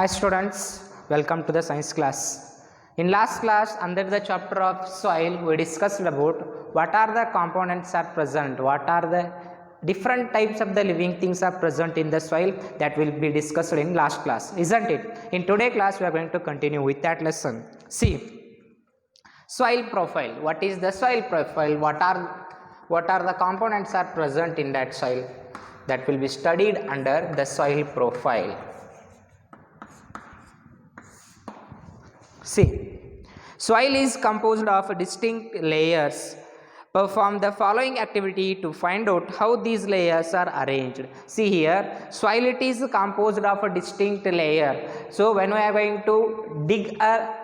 Hi students, welcome to the science class. In last class under the chapter of soil we discussed about what are the components are present, what are the different types of the living things are present in the soil that will be discussed in last class, isn't it? In today class we are going to continue with that lesson. See, soil profile. What is the soil profile? What are the components are present in that soil that will be studied under the soil profile. See, soil is composed of distinct layers. Perform the following activity to find out how these layers are arranged. See here, soil it is composed of a distinct layer. So when we are going to dig a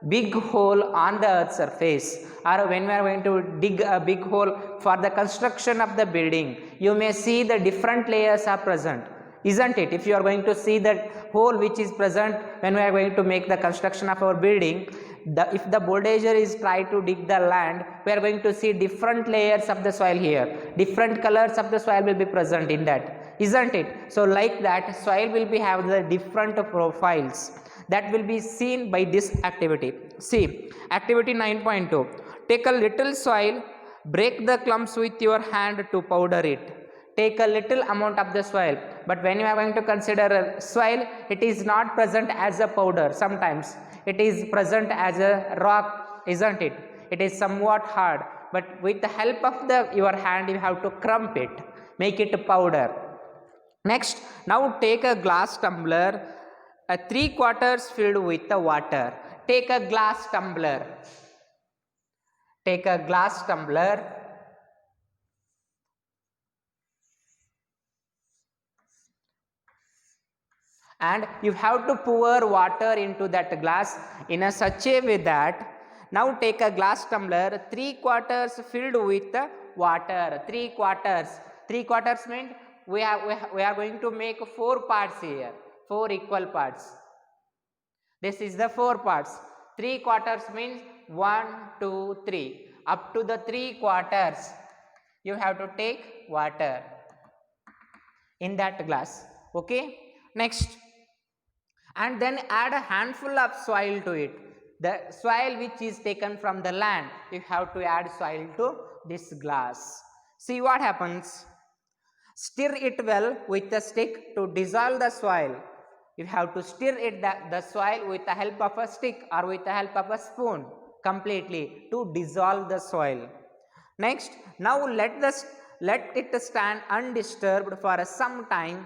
big hole on the earth surface, or when we are going to dig a big hole for the construction of the building, you may see the different layers are present, isn't it? If you are going to see that hole which is present when we are going to make the construction of our building, if the bulldozer is try to dig the land, we are going to see different layers of the soil here, different colors of the soil will be present in that, isn't it? So like that soil will be have the different profiles that will be seen by this activity. See, activity 9.2, take a little soil, break the clumps with your hand to powder it. Take a little amount of the soil, but when you are going to consider a soil, it is not present as a powder. Sometimes it is present as a rock, isn't it? It is somewhat hard, but with the help of your hand you have to crump it, make it a powder. Next, now take a glass tumbler, a 3/4 filled with the water. Take a glass tumbler. Take a glass tumbler and you have to pour water into that glass in a such a way that now take a glass tumbler 3/4 filled with the water. 3/4 means we are going to make 4 parts here, 4 equal parts. This is the 4 parts. 3/4 means 1, 2, 3. Up to the 3/4 you have to take water in that glass. Okay. Next, and then add a handful of soil to it. The soil which is taken from the land, you have to add soil to this glass. See what happens. Stir it well with a stick to dissolve the soil. You have to stir it the soil with the help of a stick or with the help of a spoon completely to dissolve the soil. Next, now let it stand undisturbed for some time.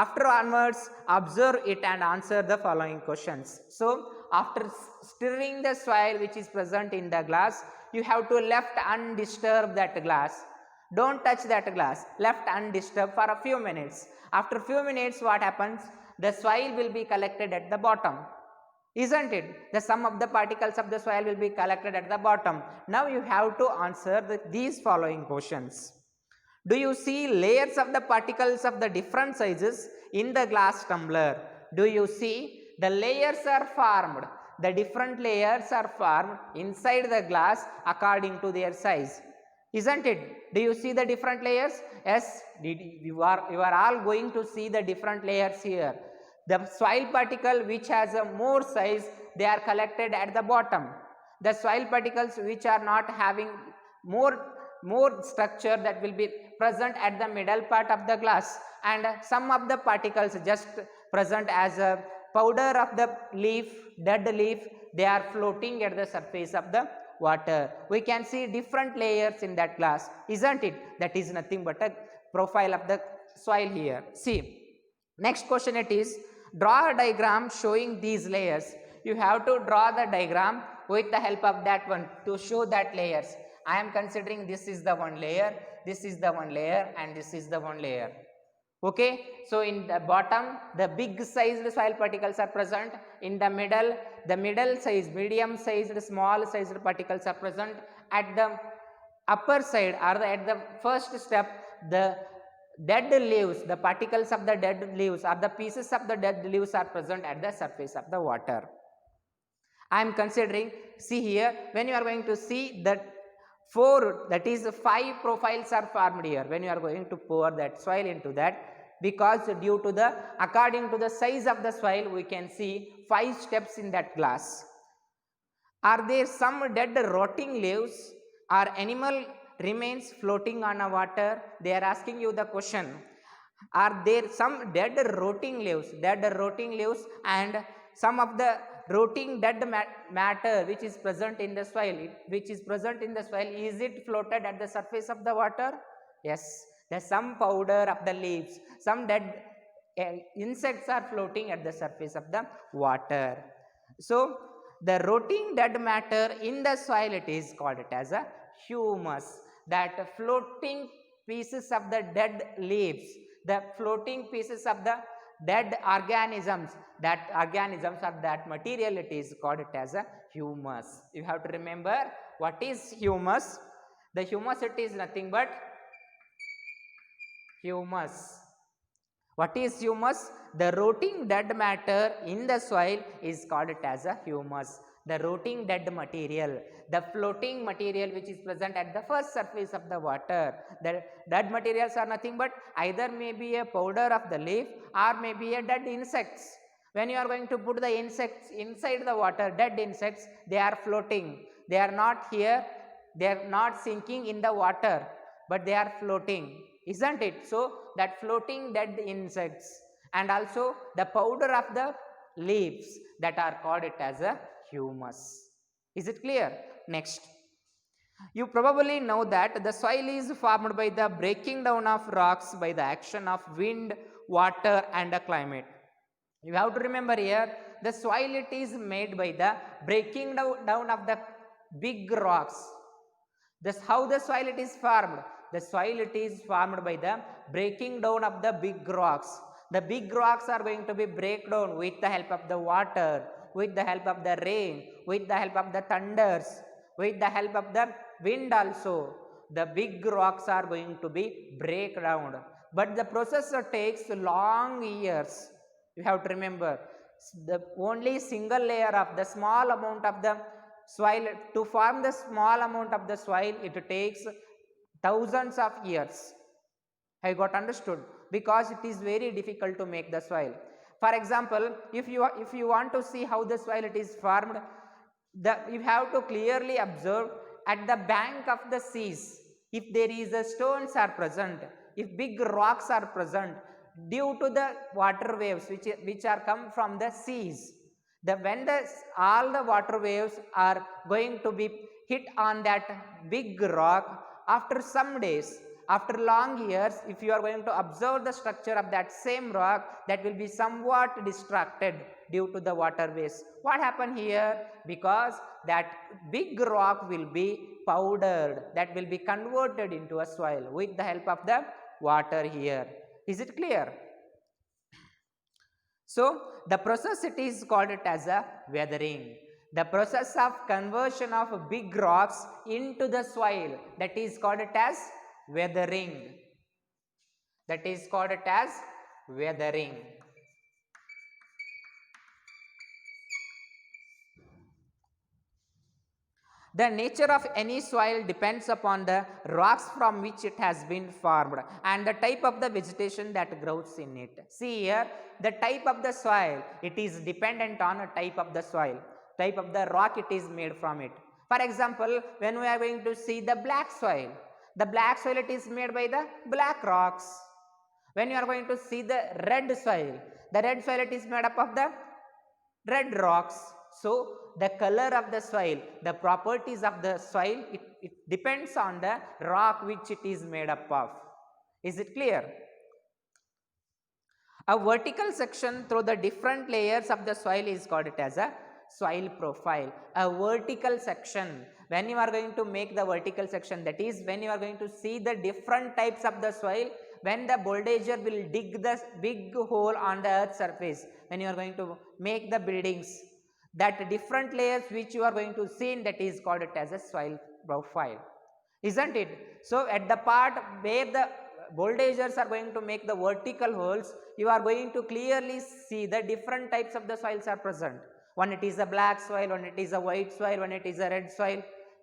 After onwards, observe it and answer the following questions. So, after stirring the soil which is present in the glass, you have to left undisturbed that glass. Don't touch that glass, left undisturbed for a few minutes. After few minutes, what happens? The soil will be collected at the bottom, isn't it? The sum of the particles of the soil will be collected at the bottom. Now you have to answer these following questions. Do you see layers of the particles of the different sizes in the glass tumbler? Do you see the layers are formed? The different layers are formed inside the glass according to their size, isn't it? Do you see the different layers? Yes, you are all going to see the different layers here. The soil particle which has a more size, they are collected at the bottom. The soil particles which are not having more structure, that will be present at the middle part of the glass, and some of the particles just present as a powder of the leaf, dead leaf, they are floating at the surface of the water. We can see different layers in that glass, isn't it? That is nothing but a profile of the soil here. See, next question it is, draw a diagram showing these layers. You have to draw the diagram with the help of that one to show that layers. I am considering this is the one layer, this is the one layer, and this is the one layer. Okay, so in the bottom the big sized soil particles are present. In the middle size, medium sized, small sized particles are present. At the upper side or at the first step, the dead leaves, the particles of the dead leaves or the pieces of the dead leaves are present at the surface of the water. I am considering, see here, when you are going to see that 4, that is 5 profiles are formed here. When you are going to pour that soil into that, because due to the, according to the size of the soil, we can see 5 steps in that glass. Are there some dead rotting leaves or animal remains floating on a water? They are asking you the question. Are there some dead rotting leaves and some of the rotting dead matter which is present in the soil, is it floated at the surface of the water? Yes, there's some powder of the leaves, some dead insects are floating at the surface of the water. So the rotting dead matter in the soil, it is called it as a humus. That floating pieces of the dead leaves, the floating pieces of the dead organisms, that organisms or that material, it is called it as a humus. You have to remember what is humus. The humus, it is nothing but humus. What is humus? The rotting dead matter in the soil is called it as a humus. The rotting dead material, the floating material which is present at the first surface of the water. The dead materials are nothing but either may be a powder of the leaf or may be a dead insects. When you are going to put the insects inside the water, dead insects, they are floating. They are not here, they are not sinking in the water, but they are floating, isn't it? So that floating dead insects and also the powder of the leaves, that are called it as a humus. Is it clear? Next, you probably know that the soil is formed by the breaking down of rocks by the action of wind, water and the climate. You have to remember here, the soil, it is made by the breaking down of the big rocks. This how the soil it is formed. The soil, it is formed by the breaking down of the big rocks. The big rocks are going to be break down with the help of the water, with the help of the rain, with the help of the thunders, with the help of the wind also. The big rocks are going to be break down. But the process takes long years. You have to remember, the only single layer of the small amount of the soil, to form the small amount of the soil, it takes thousands of years. I got understood? Because it is very difficult to make the soil. For example, if you want to see how the soil it is formed, you have to clearly observe at the bank of the seas. If there is a stones are present, if big rocks are present, due to the water waves which are come from the seas, when all the water waves are going to be hit on that big rock, after some days, after long years, if you are going to observe the structure of that same rock, that will be somewhat distracted due to the water waves. What happened here? Because that big rock will be powdered, that will be converted into a soil with the help of the water here. Is it clear? So the process, it is called it as a weathering. The process of conversion of big rocks into the soil, that is called it as weathering. That is called it as weathering. The nature of any soil depends upon the rocks from which it has been formed and the type of the vegetation that grows in it. See here, the type of the soil, it is dependent on a type of the soil, type of the rock it is made from it. For example, when we are going to see the black soil, it is made by the black rocks. When you are going to see the red soil, it is made up of the red rocks. So the color of the soil, the properties of the soil, it depends on the rock which it is made up of. Is it clear? A vertical section through the different layers of the soil is called it as a soil profile. A vertical section, when you are going to make the vertical section, that is when you are going to see the different types of the soil, when the bulldozer will dig the big hole on the earth surface, when you are going to make the buildings, that different layers which you are going to see, that is called it as a soil profile, isn't it? So at the part where the bulldozers are going to make the vertical holes, you are going to clearly see the different types of the soils are present. One it is a black soil, one it is a white soil, one it is a red soil,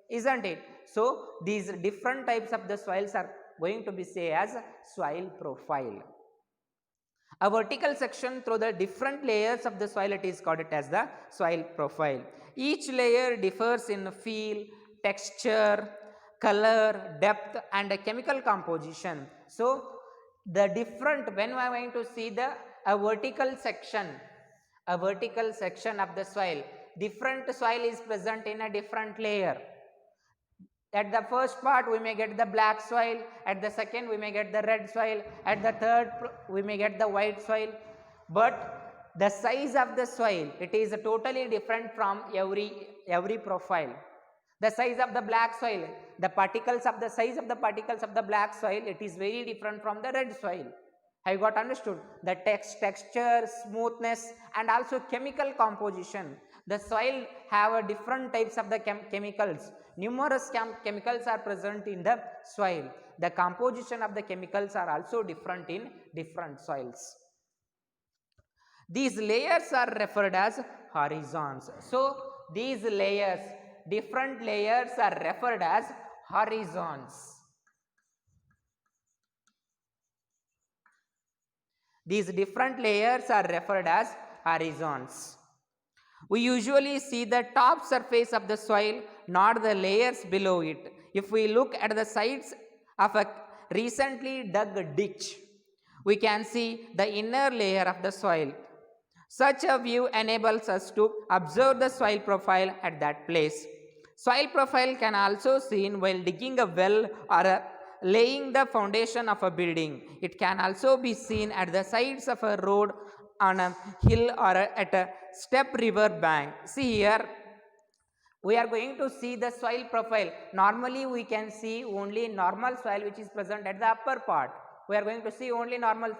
isn't it? So these different types of the soils are going to be say as soil profile. A vertical section through the different layers of the soil, it is called it as the soil profile. Each layer differs in feel, texture, color, depth and chemical composition. So, the different, when we are going to see a vertical section of the soil, different soil is present in a different layer. At the first part we may get the black soil, at the second we may get the red soil, at the third we may get the white soil, but the size of the soil, it is totally different from every profile. The size of the black soil, the size of the particles of the black soil, it is very different from the red soil. Have you got understood? The texture, smoothness and also chemical composition. The soil have a different types of the chemicals. Numerous chemicals are present in the soil. The composition of the chemicals are also different in different soils. These layers are referred as horizons. So, these layers, different layers are referred as horizons. These different layers are referred as horizons. We usually see the top surface of the soil, not the layers below it. If we look at the sides of a recently dug ditch, we can see the inner layer of the soil. Such a view enables us to observe the soil profile at that place. Soil profile can also be seen while digging a well or laying the foundation of a building. It can also be seen at the sides of a road, on a hill or at a step river bank. See here, we are going to see the soil profile. Normally we can see only normal soil which is present at the upper part. We are going to see only normal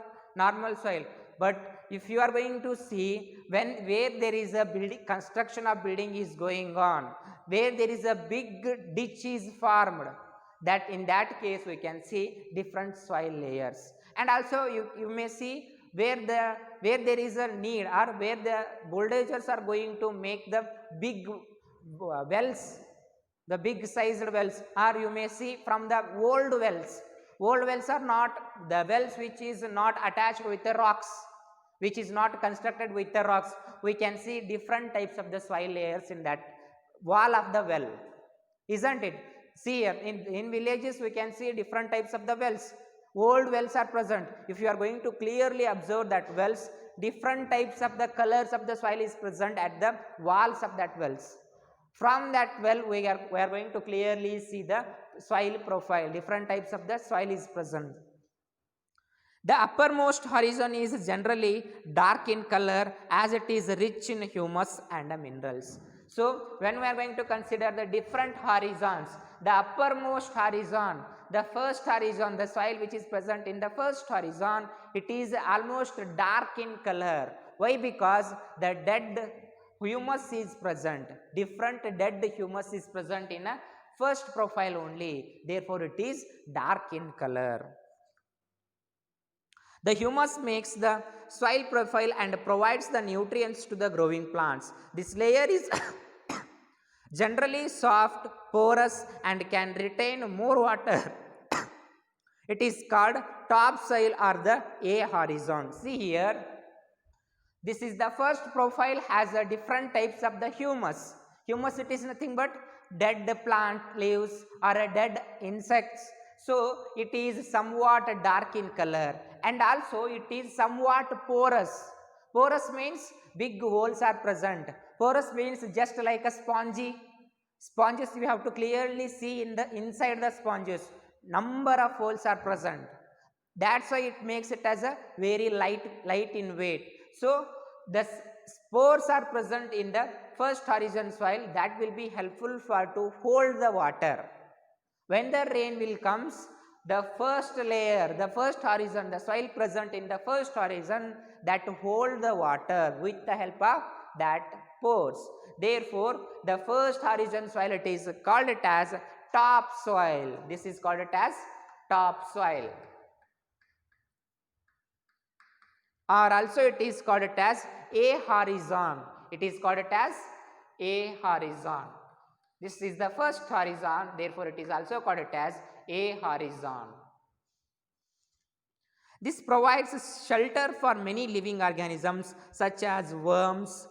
soil. But if you are going to see where there is a construction of building is going on, where there is a big ditch is formed, that in that case we can see different soil layers. And also you may see where there is a need, or where the bulldozers are going to make the big wells, the big sized wells, or you may see from the old wells. Old wells are not the wells which is not attached with the rocks, which is not constructed with the rocks. We can see different types of the soil layers in that wall of the well, isn't it? See here, in villages we can see different types of the wells. Old wells are present. If you are going to clearly observe that wells, different types of the colors of the soil is present at the walls of that wells. From that well we are going to clearly see the soil profile. Different types of the soil is present. The uppermost horizon is generally dark in color as it is rich in humus and minerals. So, when we are going to consider the different horizons, the uppermost horizon, the first horizon, the soil which is present in the first horizon, it is almost dark in color. Why? Because the dead humus is present. Different dead humus is present in a first profile only. Therefore, it is dark in color. The humus makes the soil profile and provides the nutrients to the growing plants. This layer is generally soft, porous and can retain more water. It is called topsoil or the A horizon. See here, this is the first profile, has a different types of the humus. Humus, it is nothing but dead plant leaves or a dead insects. So, it is somewhat dark in color and also it is somewhat porous. Porous means big holes are present. Porous means just like a spongy. Sponges you have to clearly see in the inside the sponges. Number of holes are present. That's why it makes it as a very light in weight. So, the spores are present in the first horizon soil, that will be helpful for to hold the water. When the rain will comes, the first layer, the first horizon, the soil present in the first horizon, that hold the water with the help of that pores. Therefore, the first horizon soil, it is called it as topsoil. This is called it as topsoil. Or also it is called it as A horizon. It is called it as A horizon. This is the first horizon, therefore it is also called it as A horizon. This provides shelter for many living organisms such as worms,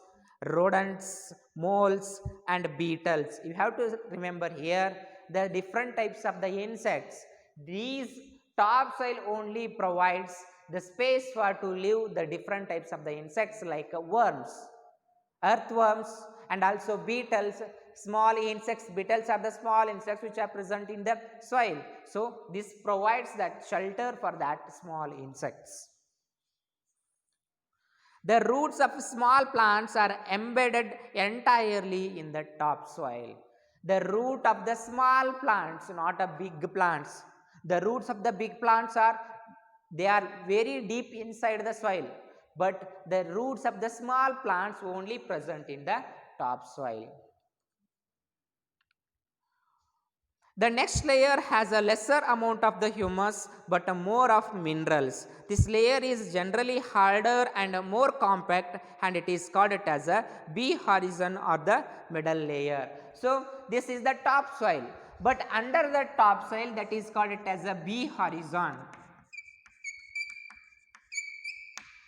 rodents, moles, and beetles. You have to remember here the different types of the insects. These topsoil only provides the space for to live the different types of the insects like worms, earthworms, and also beetles. Small insects, beetles are the small insects which are present in the soil. So this provides that shelter for that small insects. The roots of small plants are embedded entirely in the topsoil. The root of the small plants, not a big plants. The roots of the big plants they are very deep inside the soil, but the roots of the small plants only present in the topsoil. The next layer has a lesser amount of the humus but a more of minerals. This layer is generally harder and more compact, and it is called it as a B horizon or the middle layer. So this is the topsoil, but under the topsoil that is called it as a B horizon.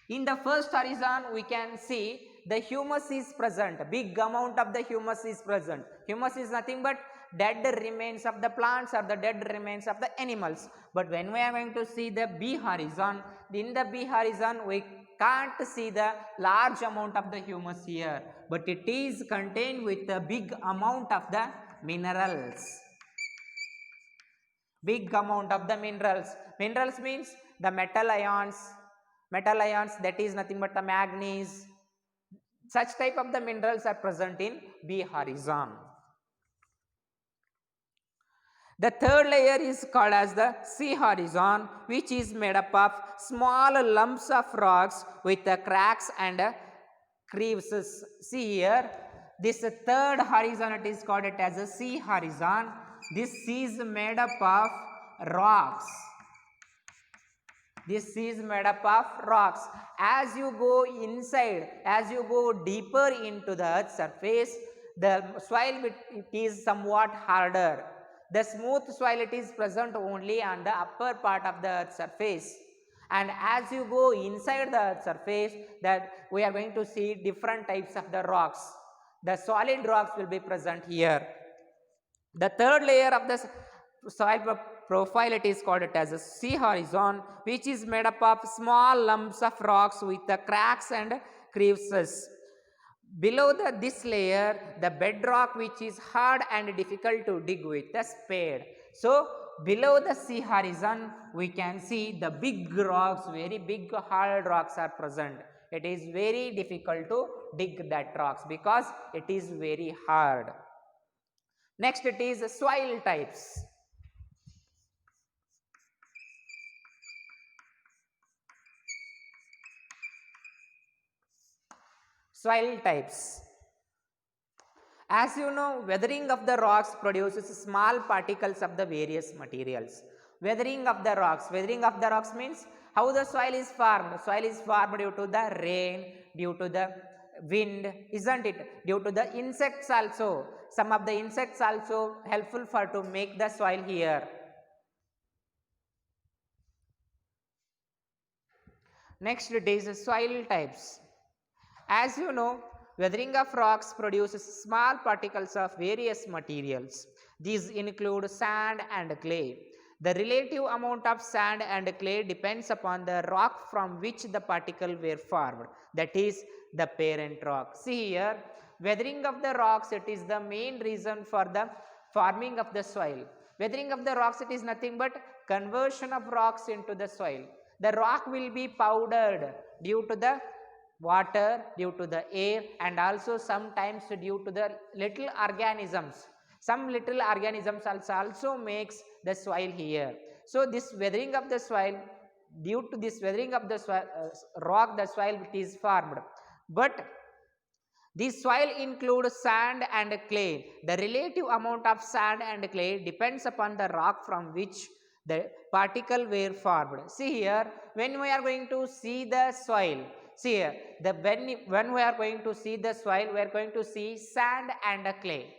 In the first horizon we can see the humus is present, big amount of the humus is present. Humus is nothing but dead remains of the plants or the dead remains of the animals. But when we are going to see the B horizon, in the B horizon we can't see the large amount of the humus here, but it is contained with a big amount of the minerals. Big amount of the minerals. Minerals means the metal ions, that is nothing but the manganese. Such type of the minerals are present in B horizon. The third layer is called as the C horizon, which is made up of small lumps of rocks with cracks and crevices. See here, this third horizon, it is called it as a C horizon. This is made up of rocks. This is made up of rocks. As you go inside, as you go deeper into the earth's surface, the soil it is somewhat harder. The smooth soil it is present only on the upper part of the earth's surface. And as you go inside the earth's surface, that we are going to see different types of the rocks. The solid rocks will be present here. The third layer of the soil profile it is called it as a C horizon, which is made up of small lumps of rocks with the cracks and crevices. Below this layer, the bedrock which is hard and difficult to dig with a spade. So below the C horizon, we can see the big rocks, very big hard rocks are present. It is very difficult to dig that rocks because it is very hard. Next it is soil types. Soil types. As you know, weathering of the rocks produces small particles of the various materials. Weathering of the rocks means how the soil is formed. Soil is formed due to the rain, due to the wind, isn't it? Due to the insects also. Some of the insects also helpful for to make the soil here. Next it is soil types. As you know, weathering of rocks produces small particles of various materials. These include sand and clay. The relative amount of sand and clay depends upon the rock from which the particle were formed, that is the parent rock. See here, weathering of the rocks, it is the main reason for the forming of the soil. Weathering of the rocks, it is nothing but conversion of rocks into the soil. The rock will be powdered due to the water, due to the air, and also sometimes due to the little organisms. Some little organisms also makes the soil here. So this weathering of the soil, due to this weathering of the soil, rock, the soil is formed. But this soil includes sand and clay. The relative amount of sand and clay depends upon the rock from which the particle were formed. See here, when we are going to see the soil, see here, when we are going to see the soil, we are going to see sand and clay.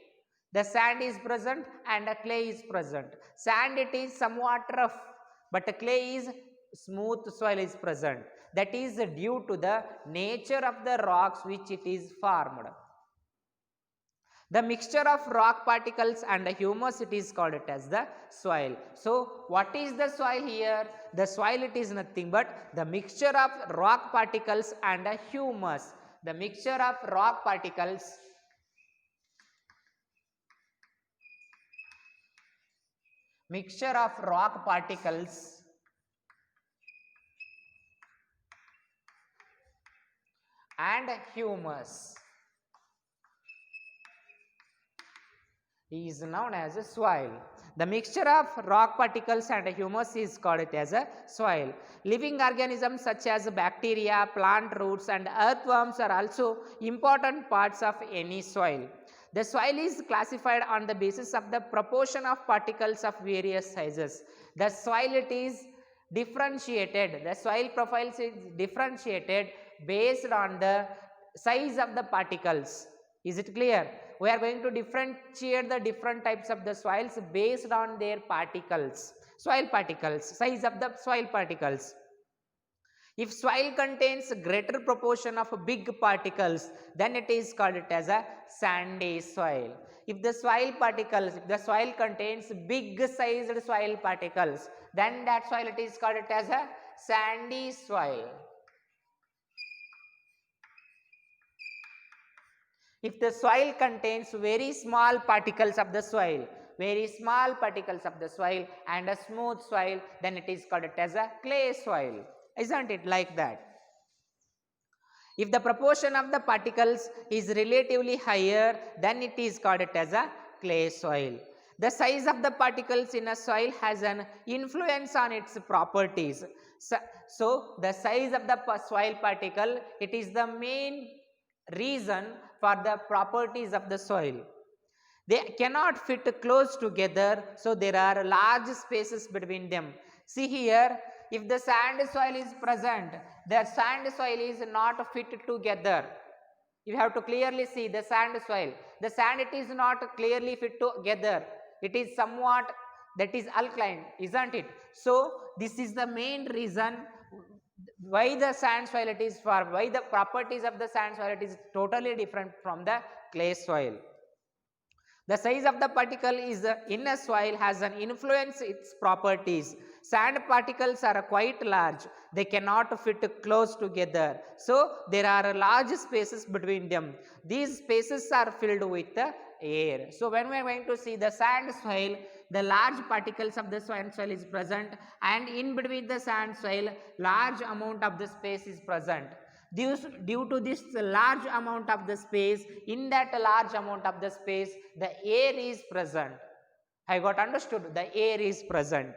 The sand is present and the clay is present. Sand it is somewhat rough, but the clay is smooth soil is present. That is due to the nature of the rocks which it is formed. The mixture of rock particles and the humus, it is called it as the soil. So, what is the soil here? The soil, it is nothing but the mixture of rock particles and the humus. The mixture of rock particles and humus is known as a soil. The mixture of rock particles and humus is called it as a soil. Living organisms such as bacteria, plant roots and earthworms are also important parts of any soil. The soil is classified on the basis of the proportion of particles of various sizes. The soil, it is differentiated. The soil profiles is differentiated based on the size of the particles. Is it clear? We are going to differentiate the different types of the soils based on their particles, soil particles, size of the soil particles. If soil contains greater proportion of big particles, then it is called it as a sandy soil. If the soil contains big sized soil particles, then that soil, it is called it as a sandy soil. If the soil contains very small particles of the soil, and a smooth soil, then it is called it as a clay soil. Isn't it like that? If the proportion of the particles is relatively higher, then it is called it as a clay soil. The size of the particles in a soil has an influence on its properties. So the size of the soil particle, it is the main reason for the properties of the soil. They cannot fit close together, so there are large spaces between them. See here, if the sand soil is present, the sand soil is not fit together. You have to clearly see the sand soil. The sand, it is not clearly fit together. It is somewhat, that is alkaline, isn't it? So this is the main reason why the sand soil it is formed, why the properties of the sand soil it is totally different from the clay soil. The size of the particle is in a soil has an influence its properties. Sand particles are quite large. They cannot fit close together. So there are large spaces between them. These spaces are filled with the air. So when we are going to see the sand soil, the large particles of the sand soil is present, and in between the sand soil, large amount of the space is present. Due to this large amount of the space, in that large amount of the space, the air is present. I got understood? The air is present.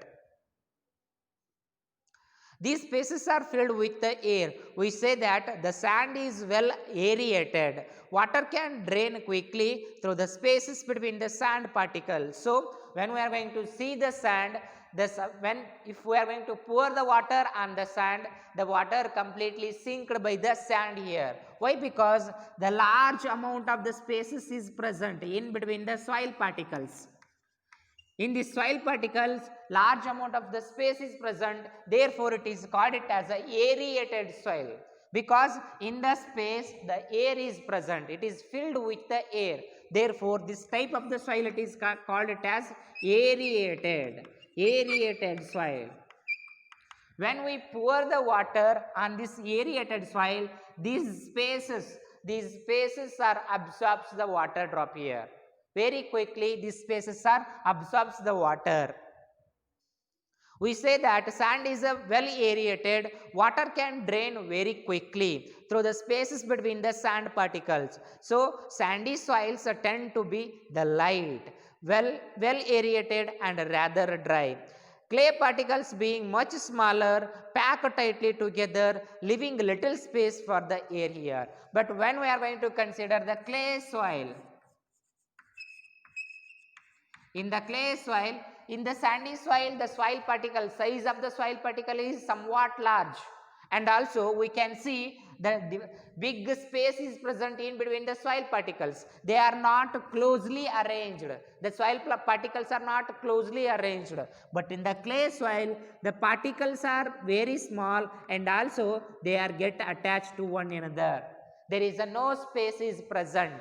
These spaces are filled with the air. We say that the sand is well aerated. Water can drain quickly through the spaces between the sand particles. So when we are going to see the sand, if we are going to pour the water on the sand, the water completely sinked by the sand here. Why? Because the large amount of the spaces is present in between the soil particles. In the soil particles, large amount of the space is present, therefore it is called it as a aerated soil. Because in the space, the air is present, it is filled with the air. Therefore, this type of the soil, it is called it as aerated soil. When we pour the water on this aerated soil, these spaces are absorbs the water drop here. Very quickly, these spaces are absorbs the water. We say that sand is a well aerated, water can drain very quickly through the spaces between the sand particles. So sandy soils tend to be the light, well aerated and rather dry. Clay particles being much smaller, pack tightly together, leaving little space for the air here. But when we are going to consider the clay soil, in the clay soil, in the sandy soil, the size of the soil particle is somewhat large, and also we can see big space is present in between the soil particles. They are not closely arranged. The soil particles are not closely arranged. But in the clay soil, the particles are very small and also they are get attached to one another. There is no space is present.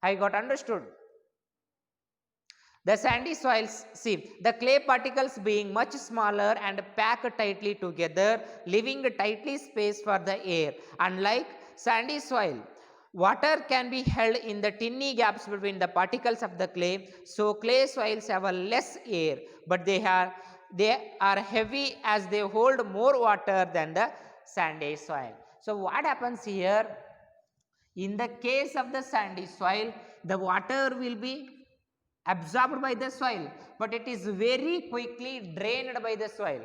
I got understood? The sandy soils, see, the clay particles being much smaller and packed tightly together, leaving tightly space for the air. Unlike sandy soil, water can be held in the tiny gaps between the particles of the clay. So clay soils have a less air, but they are heavy as they hold more water than the sandy soil. So what happens here? In the case of the sandy soil, the water will be absorbed by the soil, but it is very quickly drained by the soil.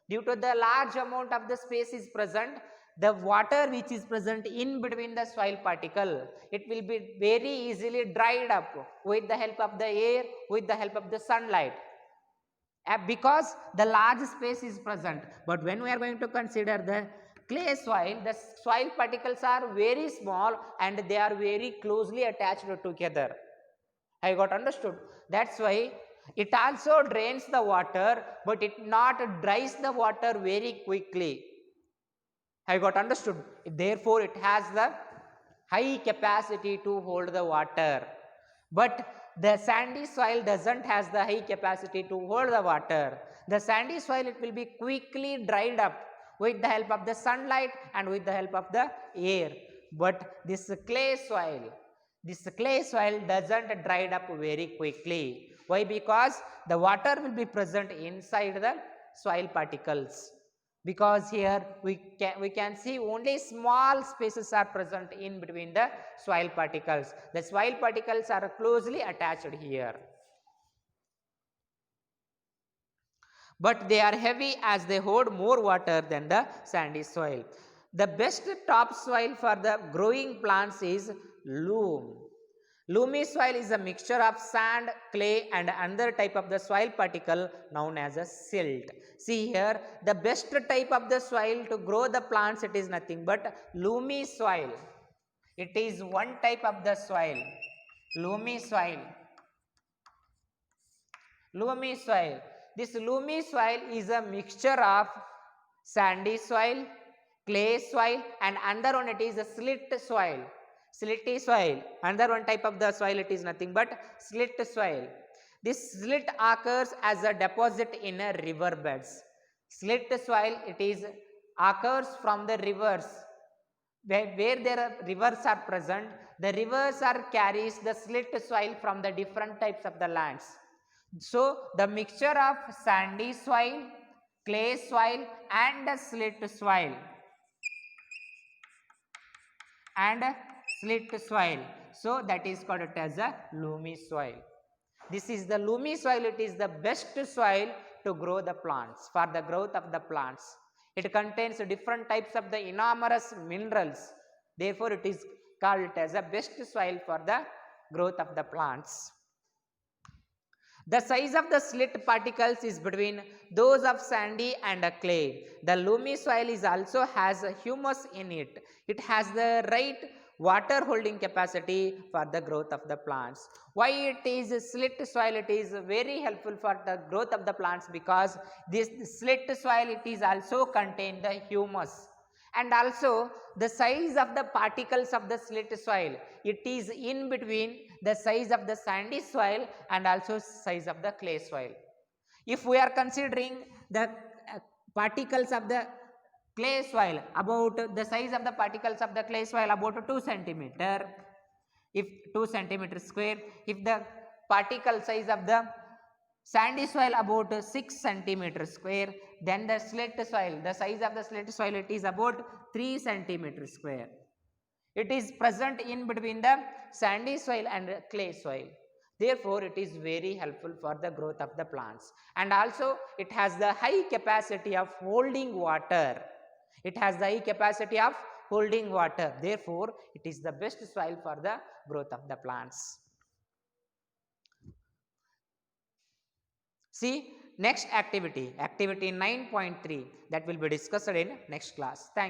Due to the large amount of the space is present, the water which is present in between the soil particle, it will be very easily dried up with the help of the air, with the help of the sunlight. Because the large space is present. But when we are going to consider the clay soil, the soil particles are very small and they are very closely attached together. I got understood. That's why it also drains the water, but it not dries the water very quickly. I got understood. Therefore, it has the high capacity to hold the water. But the sandy soil doesn't has the high capacity to hold the water. The sandy soil, it will be quickly dried up with the help of the sunlight and with the help of the air. But this clay soil doesn't dry up very quickly. Why? Because the water will be present inside the soil particles. Because here we can see only small spaces are present in between the soil particles. The soil particles are closely attached here. But they are heavy as they hold more water than the sandy soil. The best topsoil for the growing plants is loam. Loamy soil is a mixture of sand, clay and another type of the soil particle known as a silt. See here, the best type of the soil to grow the plants, it is nothing but loamy soil. It is one type of the soil, loamy soil. Loamy soil. This loamy soil is a mixture of sandy soil, clay soil and another one it is a slit soil. Slitty soil. Another one type of the soil, it is nothing but slit soil. This slit occurs as a deposit in a river beds. Slit soil, it is occurs from the rivers. Where there are rivers are present, the rivers are carries the slit soil from the different types of the lands. So the mixture of sandy soil, clay soil and slit soil and slit soil. So that is called as a loamy soil. This is the loamy soil. It is the best soil to grow the plants, for the growth of the plants. It contains different types of the enormous minerals. Therefore, it is called as a best soil for the growth of the plants. The size of the slit particles is between those of sandy and a clay. The loamy soil is also has a humus in it. It has the right water holding capacity for the growth of the plants. Why it is slit soil? It is very helpful for the growth of the plants because this slit soil, it is also contain the humus. And also the size of the particles of the slit soil, it is in between the size of the sandy soil and also size of the clay soil. If we are considering the particles of the clay soil, about the size of the particles of the clay soil about 2 centimeter, if 2 centimeter square, if the particle size of the sandy soil about 6 centimeter square, then the slit soil, the size of the slit soil, it is about 3 centimeter square. It is present in between the sandy soil and clay soil. Therefore, it is very helpful for the growth of the plants. And also, it has the high capacity of holding water. It has the high capacity of holding water. Therefore, it is the best soil for the growth of the plants. See, next activity, activity 9.3, that will be discussed in next class. Thank you.